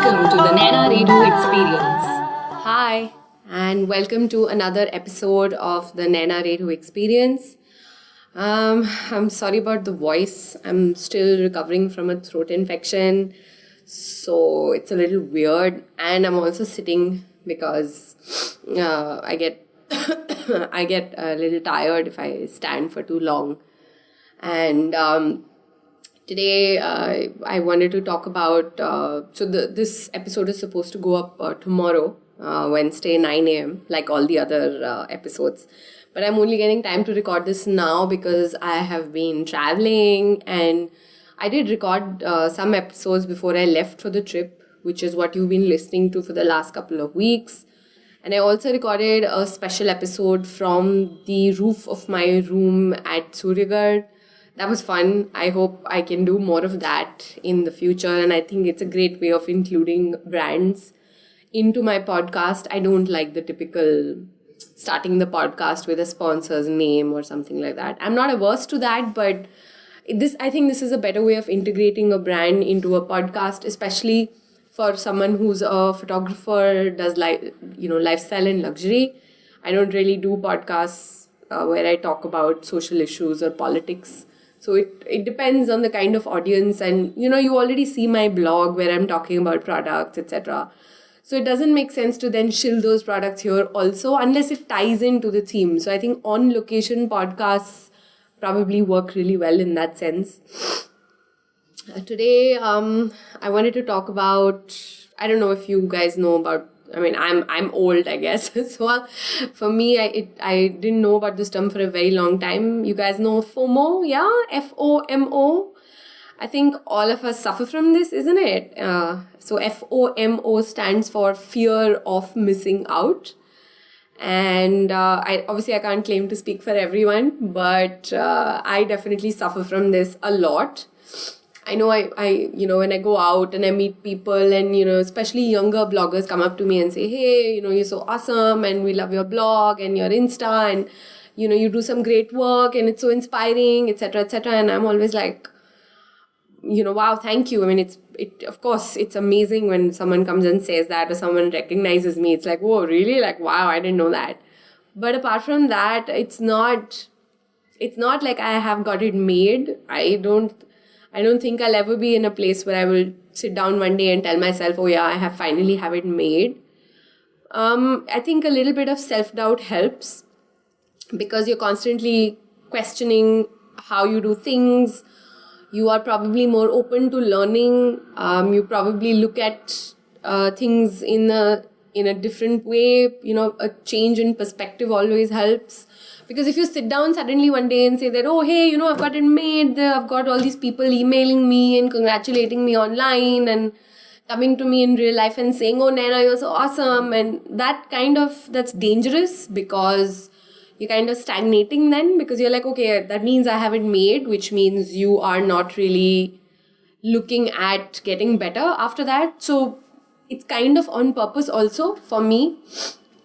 Welcome to the Naina Redhu experience. Hi, and welcome to another episode of the Naina Redhu experience. I'm sorry about the voice. I'm still recovering from a throat infection, so it's a little weird. And I'm also sitting because I get I get a little tired if I stand for too long. And today I wanted to talk about. This episode is supposed to go up tomorrow, Wednesday, 9 a.m., like all the other episodes. But I'm only getting time to record this now because I have been traveling, and I did record some episodes before I left for the trip, which is what you've been listening to for the last couple of weeks. And I also recorded a special episode from the roof of my room at Suryagarh. That was fun. I hope I can do more of that in the future. And I think it's a great way of including brands into my podcast. I don't like the typical starting the podcast with a sponsor's name or something like that. I'm not averse to that, but I think this is a better way of integrating a brand into a podcast, especially for someone who's a photographer, does lifestyle and luxury. I don't really do podcasts where I talk about social issues or politics. So it depends on the kind of audience, and you already see my blog where I'm talking about products, etc. So it doesn't make sense to then shill those products here also unless it ties into the theme. So I think on location podcasts probably work really well in that sense. Today, I wanted to talk about, I don't know if you guys know about, I'm old, I guess. So for me, I didn't know about this term for a very long time. You guys know FOMO, yeah? FOMO. I think all of us suffer from this, isn't it? So FOMO stands for fear of missing out. And I can't claim to speak for everyone, but I definitely suffer from this a lot. I know I when I go out and I meet people, and especially younger bloggers come up to me and say, hey, you're so awesome and we love your blog and your Insta, and you do some great work and it's so inspiring, etc., etc. And I'm always like, wow, thank you. I mean, of course it's amazing when someone comes and says that, or someone recognizes me. It's like, whoa, really? Like, wow, I didn't know that. But apart from that, it's not like I have got it made. I don't think I'll ever be in a place where I will sit down one day and tell myself, oh yeah, I finally have it made. I think a little bit of self-doubt helps because you're constantly questioning how you do things. You are probably more open to learning. You probably look at things in a different way. A change in perspective always helps. Because if you sit down suddenly one day and say that, oh, hey, I've got it made, I've got all these people emailing me and congratulating me online and coming to me in real life and saying, oh, Naina, you're so awesome. And that's dangerous because you're kind of stagnating then, because you're like, okay, that means I have it made, which means you are not really looking at getting better after that. So it's kind of on purpose also for me.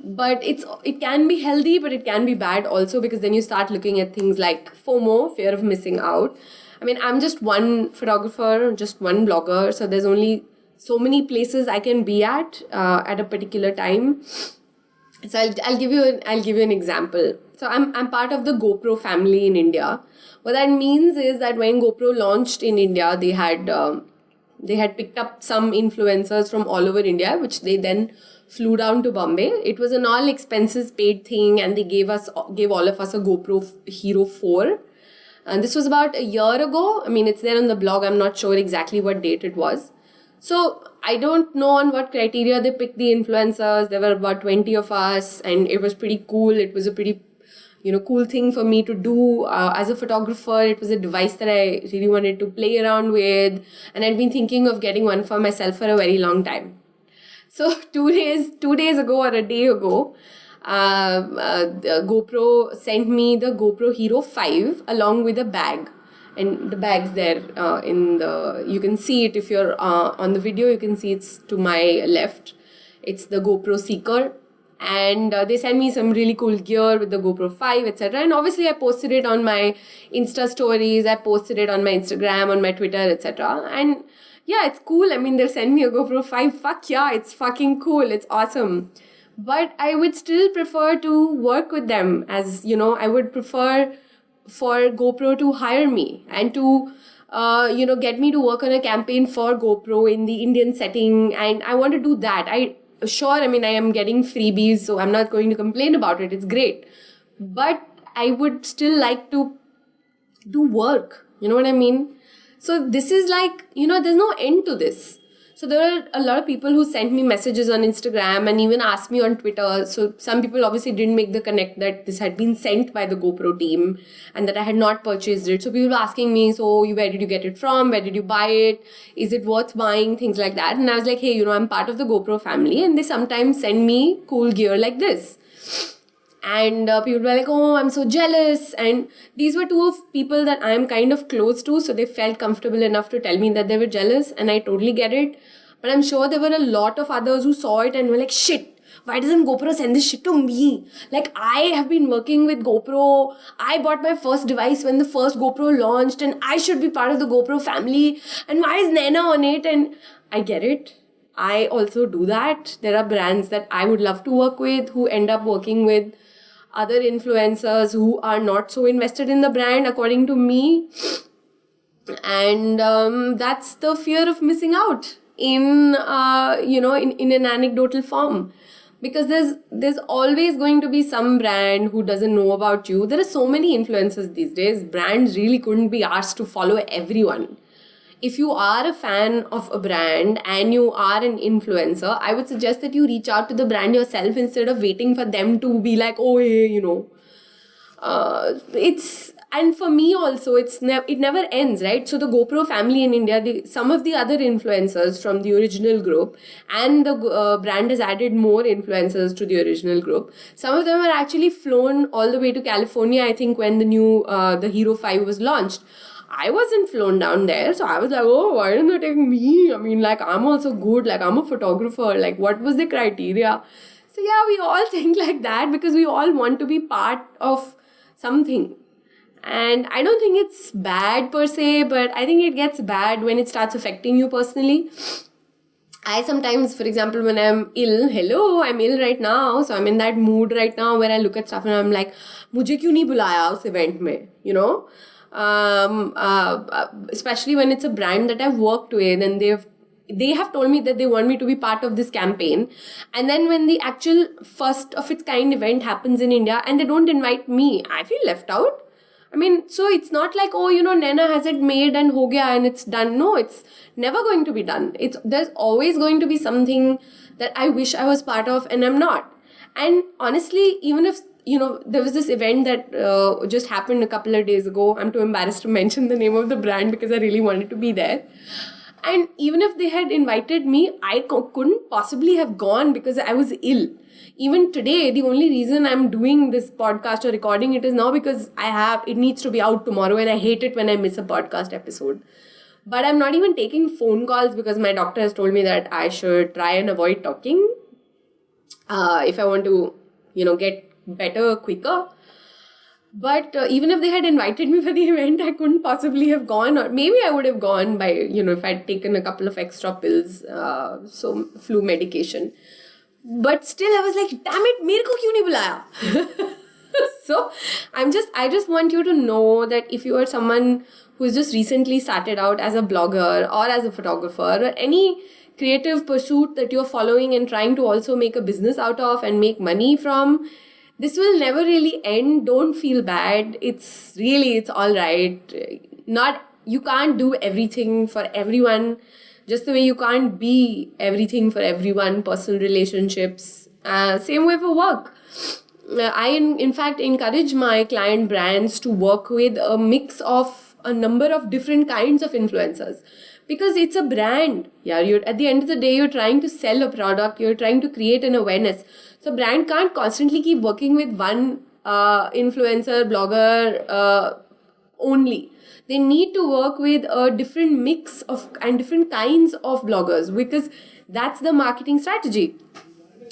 But it can be healthy, but it can be bad also, because then you start looking at things like FOMO, fear of missing out. I mean, I'm just one photographer, just one blogger, so there's only so many places I can be at a particular time. So I'll give you an example. So I'm part of the GoPro family in India. What that means is that when GoPro launched in India, they had picked up some influencers from all over India, which they then flew down to Bombay. It was an all expenses paid thing, and they gave all of us a GoPro Hero 4. And this was about a year ago. I mean, it's there on the blog. I'm not sure exactly what date it was. So I don't know on what criteria they picked the influencers. There were about 20 of us, and it was pretty cool. It was a pretty cool thing for me to do as a photographer. It was a device that I really wanted to play around with, and I'd been thinking of getting one for myself for a very long time. So 2 days ago or a day ago, GoPro sent me the GoPro Hero 5 along with a bag. And the bag's there you can see it if you're on the video, you can see it's to my left. It's the GoPro Seeker. And they sent me some really cool gear with the GoPro 5, etc. And obviously I posted it on my Insta stories, I posted it on my Instagram, on my Twitter, etc. And yeah, it's cool. I mean, they'll send me a GoPro 5. Fuck yeah, it's fucking cool. It's awesome. But I would still prefer to work with them, as I would prefer for GoPro to hire me and to get me to work on a campaign for GoPro in the Indian setting. And I want to do that. I am getting freebies, so I'm not going to complain about it. It's great. But I would still like to do work. You know what I mean? So this is like, there's no end to this. So there are a lot of people who sent me messages on Instagram and even asked me on Twitter. So some people obviously didn't make the connect that this had been sent by the GoPro team and that I had not purchased it. So people were asking me, so where did you get it from? Where did you buy it? Is it worth buying? Things like that. And I was like, hey, I'm part of the GoPro family and they sometimes send me cool gear like this. And people were like, oh, I'm so jealous. And these were two of people that I'm kind of close to. So they felt comfortable enough to tell me that they were jealous. And I totally get it. But I'm sure there were a lot of others who saw it and were like, shit, why doesn't GoPro send this shit to me? Like, I have been working with GoPro. I bought my first device when the first GoPro launched. And I should be part of the GoPro family. And why is Naina on it? And I get it. I also do that. There are brands that I would love to work with who end up working with other influencers who are not so invested in the brand, according to me. And that's the fear of missing out in an anecdotal form. Because there's always going to be some brand who doesn't know about you. There are so many influencers these days. Brands really couldn't be asked to follow everyone. If you are a fan of a brand and you are an influencer, I would suggest that you reach out to the brand yourself instead of waiting for them to be like, oh, hey, and for me also, it never ends, right? So the GoPro family in India, some of the other influencers from the original group, and the brand has added more influencers to the original group. Some of them are actually flown all the way to California, I think, when the new, the Hero 5 was launched. I wasn't flown down there, so I was like, oh, why didn't they take me? I mean, like, I'm also good, like, I'm a photographer, like, what was the criteria? So yeah, we all think like that because we all want to be part of something. And I don't think it's bad per se, but I think it gets bad when it starts affecting you personally. I sometimes, for example, when I'm ill, I'm ill right now, so I'm in that mood right now where I look at stuff and I'm like, mujhe kyun nahi bulaya us event mein, especially when it's a brand that I've worked with and they have told me that they want me to be part of this campaign. And then when the actual first of its kind event happens in India and they don't invite me, I feel left out. I mean, so it's not like, oh, Naina has it made and ho gaya and it's done. No, it's never going to be done. There's always going to be something that I wish I was part of and I'm not. And honestly, even if there was this event that just happened a couple of days ago. I'm too embarrassed to mention the name of the brand because I really wanted to be there. And even if they had invited me, I couldn't possibly have gone because I was ill. Even today, the only reason I'm doing this podcast or recording it is now because it needs to be out tomorrow and I hate it when I miss a podcast episode. But I'm not even taking phone calls because my doctor has told me that I should try and avoid talking if I want to, get better quicker. But even if they had invited me for the event, I couldn't possibly have gone, or maybe I would have gone by, if I'd taken a couple of extra pills, so flu medication. But still I was like, damn it, mere ko kyun nahi bulaya? So I just want you to know that if you are someone who's just recently started out as a blogger or as a photographer or any creative pursuit that you're following and trying to also make a business out of and make money from, this will never really end. Don't feel bad. It's all right. You can't do everything for everyone, just the way you can't be everything for everyone. Personal relationships, same way for work. I in fact encourage my client brands to work with a mix of a number of different kinds of influencers. Because it's a brand. Yeah, at the end of the day, you're trying to sell a product. You're trying to create an awareness. So brand can't constantly keep working with one influencer, blogger only. They need to work with a different mix and different kinds of bloggers because that's the marketing strategy.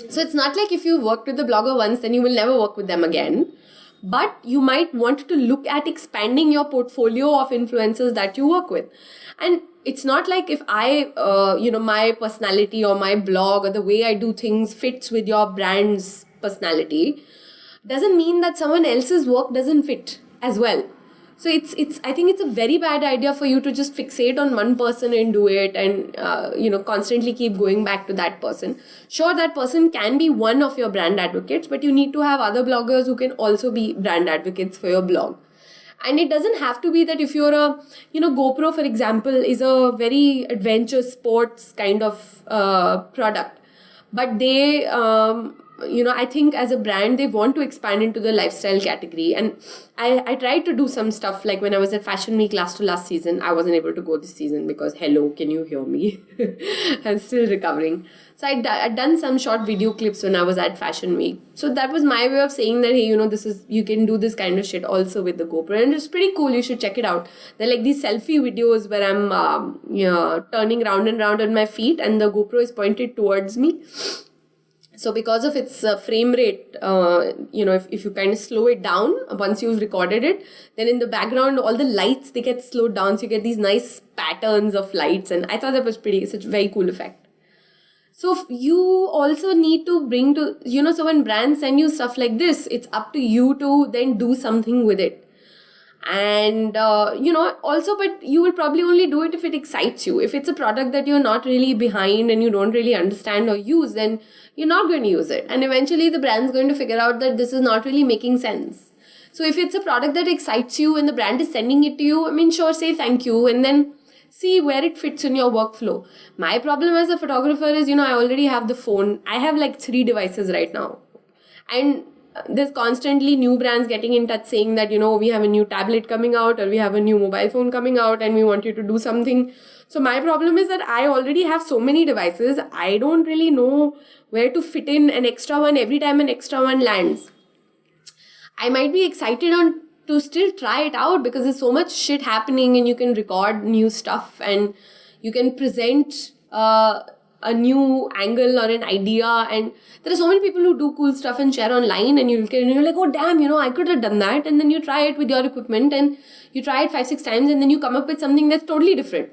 So it's not like if you worked with the blogger once, then you will never work with them again. but you might want to look at expanding your portfolio of influencers that you work with. And it's not like if I, my personality or my blog or the way I do things fits with your brand's personality, doesn't mean that someone else's work doesn't fit as well. So it's I think it's a very bad idea for you to just fixate on one person and do it, and constantly keep going back to that person. Sure, that person can be one of your brand advocates, but you need to have other bloggers who can also be brand advocates for your blog. And it doesn't have to be that if you're a, GoPro, for example, is a very adventure sports kind of product, but they I think as a brand they want to expand into the lifestyle category. And I tried to do some stuff, like when I was at Fashion Week last season. I wasn't able to go this season because, hello, can you hear me? I'm still recovering. So I'd done some short video clips when I was at Fashion Week. So that was my way of saying that, hey, you can do this kind of shit also with the GoPro, and it's pretty cool. You should check it out. They're like these selfie videos where I'm turning round and round on my feet and the GoPro is pointed towards me. So because of its frame rate, if you kind of slow it down once you've recorded it, then in the background, all the lights, they get slowed down. So you get these nice patterns of lights. And I thought that was such a very cool effect. So you also need to bring to, so when brands send you stuff like this, it's up to you to then do something with it. And also, but you will probably only do it if it excites you. If it's a product that you're not really behind and you don't really understand or use, then you're not going to use it, and eventually the brand's going to figure out that this is not really making sense. So if it's a product that excites you and the brand is sending it to you, I mean, sure, say thank you and then see where it fits in your workflow. My problem as a photographer is, I already have the phone. I have like 3 devices right now, and there's constantly new brands getting in touch saying that, we have a new tablet coming out, or we have a new mobile phone coming out, and we want you to do something. So my problem is that I already have so many devices. I don't really know where to fit in an extra one every time an extra one lands. I might be excited to still try it out because there's so much shit happening, and you can record new stuff and you can present a new angle or an idea, and there are so many people who do cool stuff and share online, and you're like, oh damn, I could have done that. And then you try it with your equipment and you try it 5-6 times, and then you come up with something that's totally different.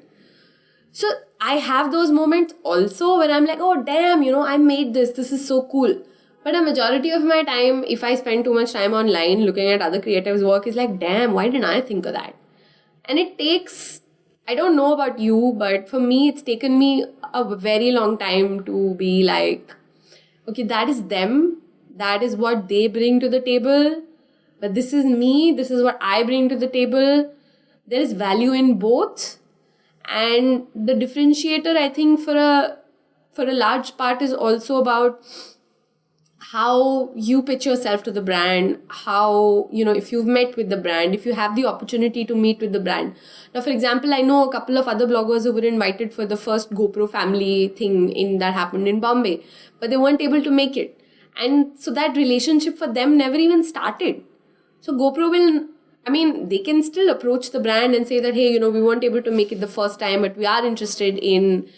So I have those moments also where I'm like, oh damn, I made this is so cool. But a majority of my time, if I spend too much time online looking at other creatives' work, is like, damn, why didn't I think of that? And it takes, I don't know about you, but for me, it's taken me a very long time to be like, okay, that is them. That is what they bring to the table. But this is me. This is what I bring to the table. There is value in both. And the differentiator, I think, for a large part is also about how you pitch yourself to the brand, how, if you've met with the brand, if you have the opportunity to meet with the brand. Now, for example, I know a couple of other bloggers who were invited for the first GoPro family thing that happened in Bombay, but they weren't able to make it. And so that relationship for them never even started. So GoPro they can still approach the brand and say that, hey, we weren't able to make it the first time, but we are interested in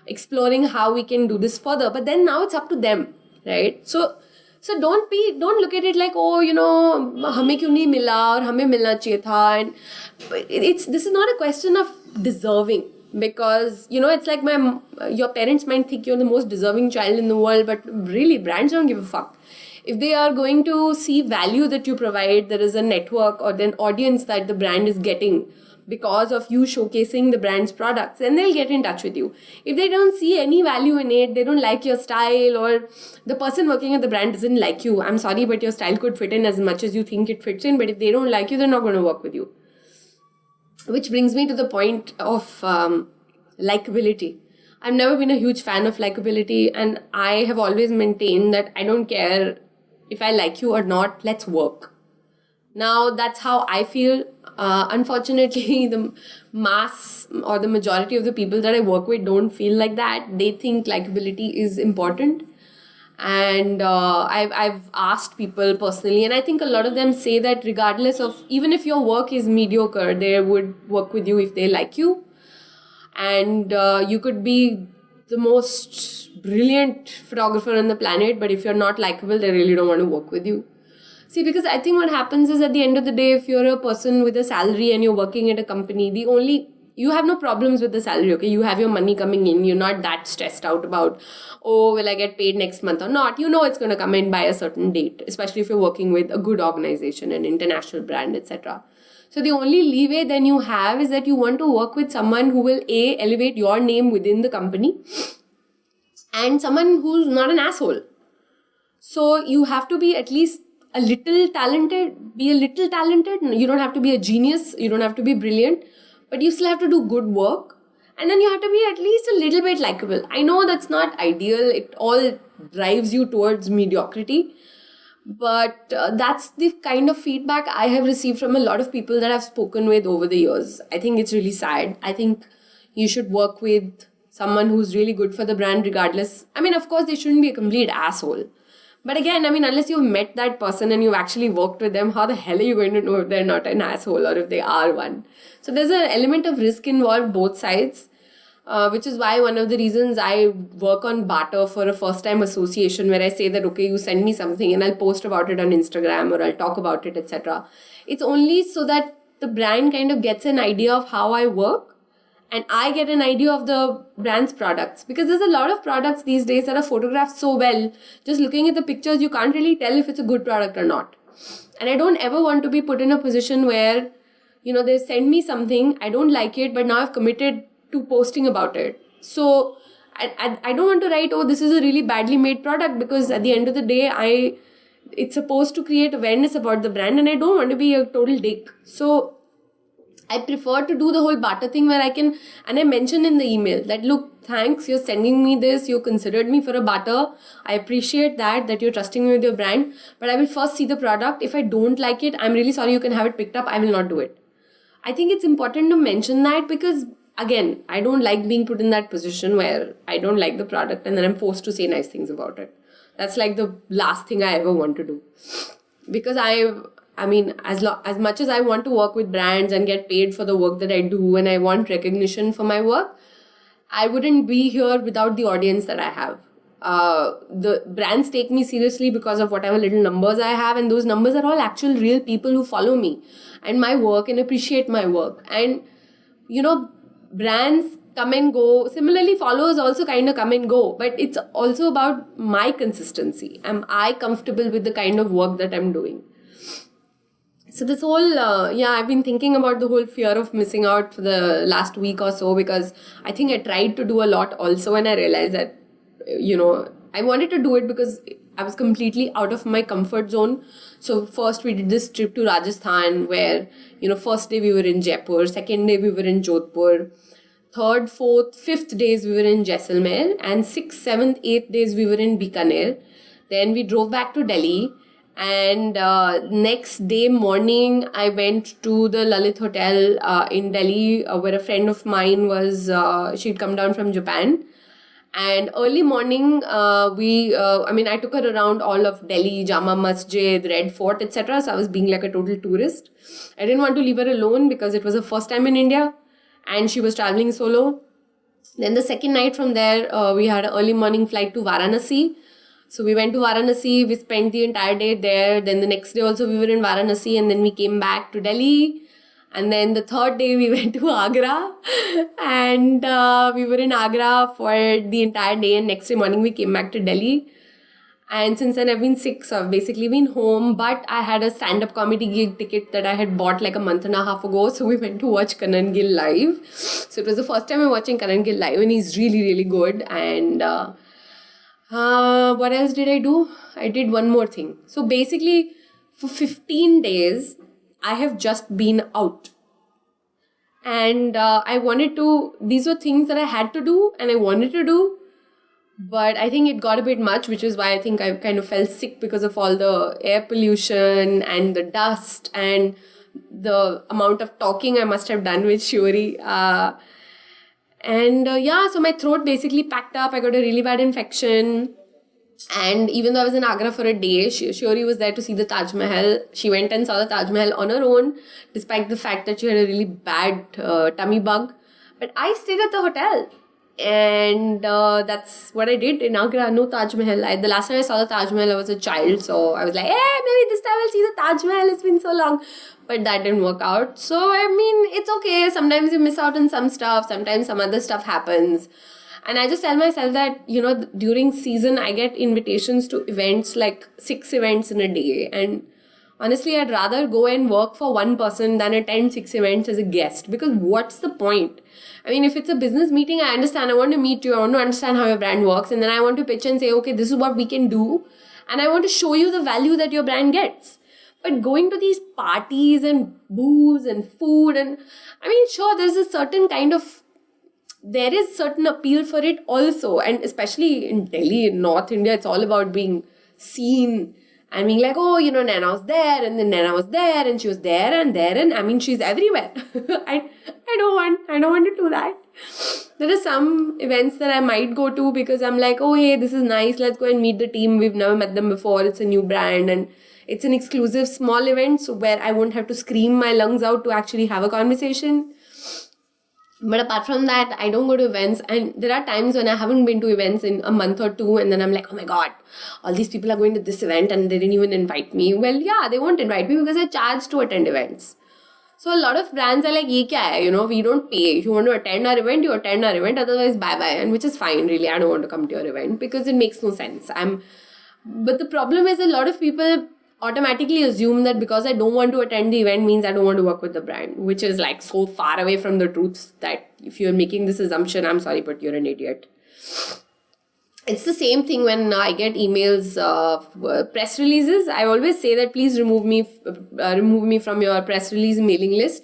exploring how we can do this further. But then now it's up to them. Right? So don't look at it like, oh, hame kyun nahi mila or hame milna chahiye tha. And this is not a question of deserving, because it's like your parents might think you're the most deserving child in the world, but really brands don't give a fuck. If they are going to see value that you provide, there is a network or an audience that the brand is getting because of you showcasing the brand's products, then they'll get in touch with you. If they don't see any value in it, they don't like your style, or the person working at the brand doesn't like you, I'm sorry, but your style could fit in as much as you think it fits in, but if they don't like you, they're not going to work with you. Which brings me to the point of likability. I've never been a huge fan of likability, and I have always maintained that I don't care if I like you or not, let's work. Now, that's how I feel. Unfortunately, the mass or the majority of the people that I work with don't feel like that. They think likability is important. And I've asked people personally, and I think a lot of them say that regardless of, even if your work is mediocre, they would work with you if they like you. And you could be the most brilliant photographer on the planet, but if you're not likable, they really don't want to work with you. See, because I think what happens is at the end of the day, if you're a person with a salary and you're working at a company, you have no problems with the salary, okay? You have your money coming in. You're not that stressed out about, oh, will I get paid next month or not? You know it's going to come in by a certain date, especially if you're working with a good organization, an international brand, etc. So the only leeway then you have is that you want to work with someone who will elevate your name within the company and someone who's not an asshole. So you have to be at least a little talented. You don't have to be a genius. You don't have to be brilliant, but you still have to do good work. And then you have to be at least a little bit likable. I know that's not ideal. It all drives you towards mediocrity. But that's the kind of feedback I have received from a lot of people that I've spoken with over the years. I think it's really sad. I think you should work with someone who's really good for the brand regardless. I mean, of course, they shouldn't be a complete asshole. But again, I mean, unless you've met that person and you've actually worked with them, how the hell are you going to know if they're not an asshole or if they are one? So there's an element of risk involved both sides, which is why one of the reasons I work on barter for a first-time association, where I say that, okay, you send me something and I'll post about it on Instagram or I'll talk about it, etc. It's only so that the brand kind of gets an idea of how I work and I get an idea of the brand's products. Because there's a lot of products these days that are photographed so well, just looking at the pictures, you can't really tell if it's a good product or not. And I don't ever want to be put in a position where, they send me something, I don't like it, but now I've committed to posting about it. So I don't want to write, oh, this is a really badly made product, because at the end of the day, it's supposed to create awareness about the brand and I don't want to be a total dick. So I prefer to do the whole barter thing where I can, and I mentioned in the email that, look, thanks, you're sending me this, you considered me for a barter. I appreciate that you're trusting me with your brand, but I will first see the product. If I don't like it, I'm really sorry, you can have it picked up. I will not do it. I think it's important to mention that because, again, I don't like being put in that position where I don't like the product and then I'm forced to say nice things about it. That's like the last thing I ever want to do. Because as much as I want to work with brands and get paid for the work that I do and I want recognition for my work, I wouldn't be here without the audience that I have. The brands take me seriously because of whatever little numbers I have, and those numbers are all actual real people who follow me and my work and appreciate my work. And, brands come and go. Similarly, followers also kind of come and go, but it's also about my consistency. Am I comfortable with the kind of work that I'm doing? So this whole, I've been thinking about the whole fear of missing out for the last week or so, because I think I tried to do a lot also, and I realized that, I wanted to do it because I was completely out of my comfort zone. So first we did this trip to Rajasthan where, first day we were in Jaipur, second day we were in Jodhpur, third, fourth, fifth days we were in Jaisalmer, and 6th, 7th, 8th days we were in Bikaner. Then we drove back to Delhi. And next day morning, I went to the Lalit Hotel in Delhi where a friend of mine was, she'd come down from Japan. And early morning, I took her around all of Delhi, Jama Masjid, Red Fort, etc. So I was being like a total tourist. I didn't want to leave her alone because it was her first time in India and she was traveling solo. Then the second night from there, we had an early morning flight to Varanasi. So we went to Varanasi, we spent the entire day there. Then the next day also we were in Varanasi and then we came back to Delhi. And then the third day we went to Agra and we were in Agra for the entire day, and next day morning we came back to Delhi. And since then I've been sick, so I've basically been home, but I had a stand-up comedy gig ticket that I had bought like a month and a half ago. So we went to watch Kanan Gill live. So it was the first time I'm watching Kanan Gill live and he's really, really good. And what else did I do? I did one more thing. So basically for 15 days, I have just been out. And these were things that I had to do and I wanted to do. But I think it got a bit much, which is why I think I kind of fell sick because of all the air pollution and the dust and the amount of talking I must have done with Shuri. So my throat basically packed up. I got a really bad infection. And even though I was in Agra for a day, Shuri was there to see the Taj Mahal. She went and saw the Taj Mahal on her own, despite the fact that she had a really bad tummy bug. But I stayed at the hotel. And that's what I did in Agra. No Taj Mahal. The last time I saw the Taj Mahal, I was a child, so I was like, hey, maybe this time I'll see the Taj Mahal. It's been so long. But that didn't work out. So, I mean, it's okay. Sometimes you miss out on some stuff. Sometimes some other stuff happens. And I just tell myself that, during season, I get invitations to events, like 6 events in a day. And honestly, I'd rather go and work for one person than attend 6 events as a guest. Because what's the point? I mean, if it's a business meeting, I understand. I want to meet you. I want to understand how your brand works. And then I want to pitch and say, okay, this is what we can do. And I want to show you the value that your brand gets. But going to these parties and booze and food, and I mean, sure, there is certain appeal for it also. And especially in Delhi, in North India, it's all about being seen and being like, oh, Naina was there, and then Naina was there, and she was there, and I mean, she's everywhere. I don't want to do that. There are some events that I might go to because I'm like, oh, hey, this is nice. Let's go and meet the team. We've never met them before. It's a new brand, and it's an exclusive small event, so where I won't have to scream my lungs out to actually have a conversation. But apart from that, I don't go to events, and there are times when I haven't been to events in a month or two, and then I'm like, oh my god, all these people are going to this event and they didn't even invite me. Well, yeah, they won't invite me because I charge to attend events. So a lot of brands are like, ye kya hai? We don't pay. If you want to attend our event, you attend our event, otherwise bye-bye. And which is fine, really. I don't want to come to your event because it makes no sense. But the problem is a lot of people automatically assume that because I don't want to attend the event means I don't want to work with the brand, which is like so far away from the truth that if you're making this assumption, I'm sorry, but you're an idiot. It's the same thing when I get emails, press releases. I always say that please remove me from your press release mailing list.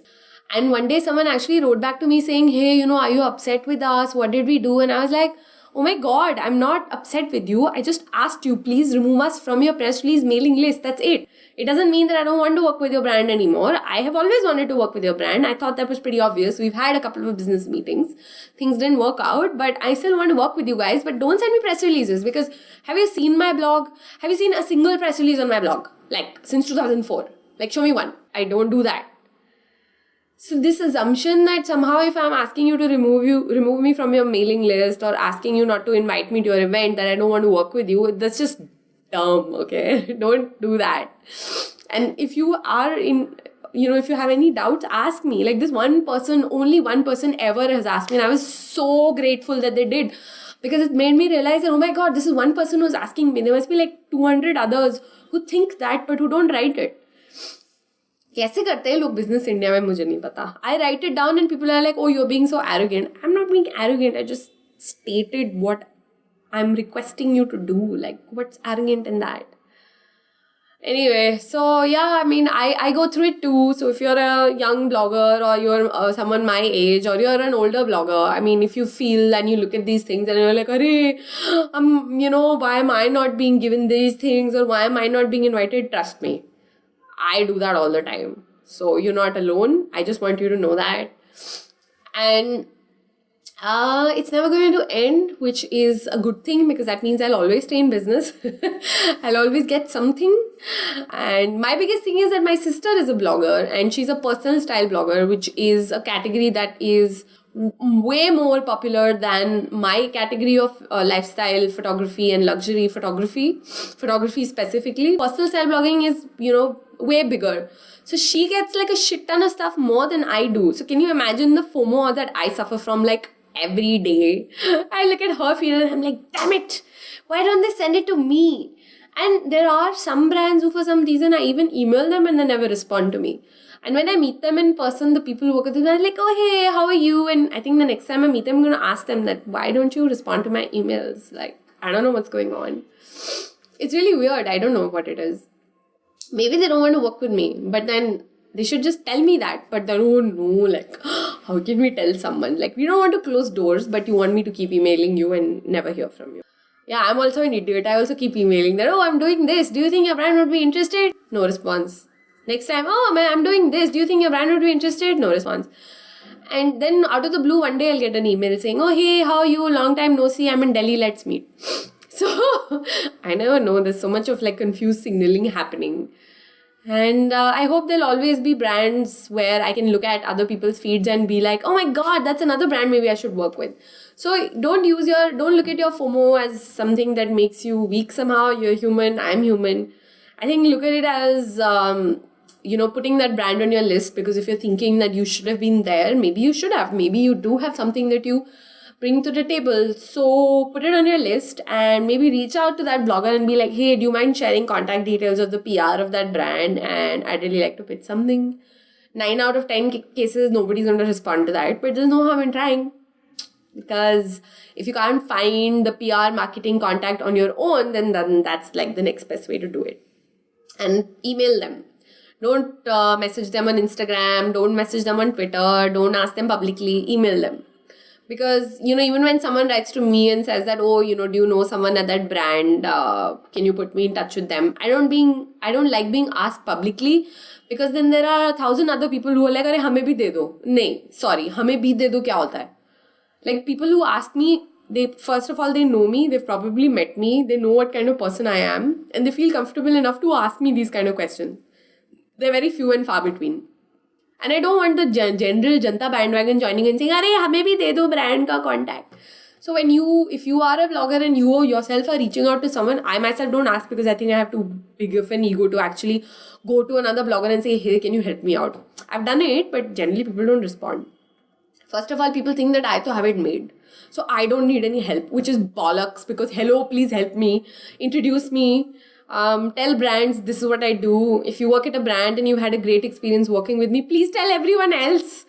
And one day someone actually wrote back to me saying, hey, are you upset with us? What did we do? And I was like, oh my god, I'm not upset with you. I just asked you, please remove us from your press release mailing list. That's it. It doesn't mean that I don't want to work with your brand anymore. I have always wanted to work with your brand. I thought that was pretty obvious. We've had a couple of business meetings. Things didn't work out, but I still want to work with you guys. But don't send me press releases because have you seen my blog? Have you seen a single press release on my blog? Like since 2004. Like show me one. I don't do that. So this assumption that somehow if I'm asking you to remove me from your mailing list or asking you not to invite me to your event that I don't want to work with you, that's just dumb, okay? Don't do that. And if you are if you have any doubts, ask me. Like this one person, only one person ever has asked me and I was so grateful that they did because it made me realize that, oh my god, this is one person who's asking me. There must be like 200 others who think that but who don't write it. कैसे करते हैं लोग business India में मुझे नहीं पता. I write it down and people are like, oh, you're being so arrogant. I'm not being arrogant. I just stated what I'm requesting you to do. Like, what's arrogant in that? Anyway, so yeah, I mean, I go through it too. So if you're a young blogger or you're someone my age or you're an older blogger, I mean, if you feel and you look at these things and you're like, arey, why am I not being given these things or why am I not being invited? Trust me. I do that all the time. So you're not alone. I just want you to know that. And it's never going to end, which is a good thing because that means I'll always stay in business. I'll always get something. And my biggest thing is that my sister is a blogger and she's a personal style blogger, which is a category that is way more popular than my category of lifestyle photography and luxury photography specifically. Personal style blogging is, way bigger. So she gets like a shit ton of stuff more than I do. So can you imagine the FOMO that I suffer from like every day? I look at her feed and I'm like, damn it, why don't they send it to me? And there are some brands who for some reason I even email them and they never respond to me. And when I meet them in person, the people who work with them are like, oh, hey, how are you? And I think the next time I meet them, I'm going to ask them that, why don't you respond to my emails? Like, I don't know what's going on. It's really weird. I don't know what it is. Maybe they don't want to work with me, but then they should just tell me that. But then, oh no, like, how can we tell someone? Like, we don't want to close doors, but you want me to keep emailing you and never hear from you. Yeah, I'm also an idiot. I also keep emailing that, oh, I'm doing this. Do you think your brand would be interested? No response. Next time, oh, man, I'm doing this. Do you think your brand would be interested? No response. And then out of the blue, one day I'll get an email saying, oh, hey, how are you? Long time no see. I'm in Delhi. Let's meet. So I never know. There's so much of like confused signaling happening. And I hope there'll always be brands where I can look at other people's feeds and be like, oh my god, that's another brand maybe I should work with. So don't look at your FOMO as something that makes you weak somehow. You're human, I'm human. I think look at it as, putting that brand on your list, because if you're thinking that you should have been there, maybe you should have. Maybe you do have something that you bring to the table. So put it on your list and maybe reach out to that blogger and be like, hey, do you mind sharing contact details of the PR of that brand? And I'd really like to pitch something. 9 out of 10 cases, nobody's going to respond to that, but there's no harm in trying. Because if you can't find the PR marketing contact on your own, then that's like the next best way to do it. And email them. Don't message them on Instagram. Don't message them on Twitter. Don't ask them publicly. Email them. Because, even when someone writes to me and says that, do you know someone at that brand? Can you put me in touch with them? I don't like being asked publicly, because then there are 1,000 other people who are like, अरे हमें भी दे दो. नहीं, sorry, हमें भी दे दो क्या होता है? Like, people who ask me, first of all, they know me, they've probably met me, they know what kind of person I am, and they feel comfortable enough to ask me these kind of questions. They're very few and far between. And I don't want the general Janta bandwagon joining and saying, "Arey, hame bhi de do brand ka contact." So if you are a blogger and you yourself are reaching out to someone, I myself don't ask, because I think I have too big of an ego to actually go to another blogger and say, hey, can you help me out? I've done it, but generally people don't respond. First of all, people think that I have it made. So I don't need any help, which is bollocks, because hello, please help me, introduce me. Tell brands this is what I do. If you work at a brand and you had a great experience working with me, please tell everyone else.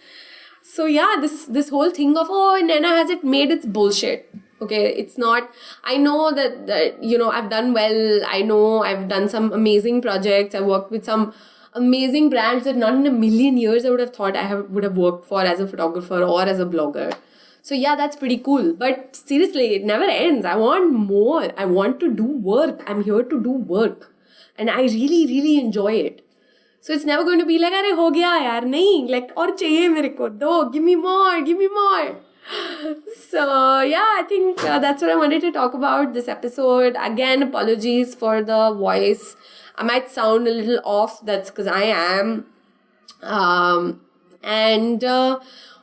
So yeah, this whole thing of Naina has it made, it's bullshit. Okay, it's not. I know that I've done well. I know I've done some amazing projects. I worked with some amazing brands that not in a million years I would have thought would have worked for as a photographer or as a blogger. So yeah, that's pretty cool. But seriously, it never ends. I want more. I want to do work. I'm here to do work. And I really, really enjoy it. So it's never going to be like, "Arey, ho gaya yaar." Nahin, like, aur chahiye mere ko. Do, give me more, give me more. So yeah, I think that's what I wanted to talk about this episode. Again, apologies for the voice. I might sound a little off. That's because I am.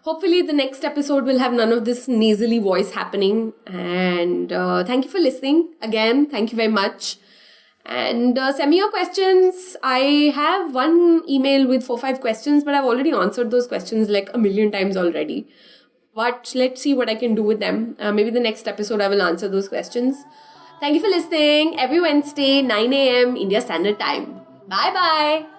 Hopefully the next episode will have none of this nasally voice happening. And thank you for listening. Again, thank you very much. And send me your questions. I have one email with 4-5 questions, but I've already answered those questions like a million times already. But let's see what I can do with them. Maybe the next episode I will answer those questions. Thank you for listening. Every Wednesday, 9 a.m. India Standard Time. Bye-bye.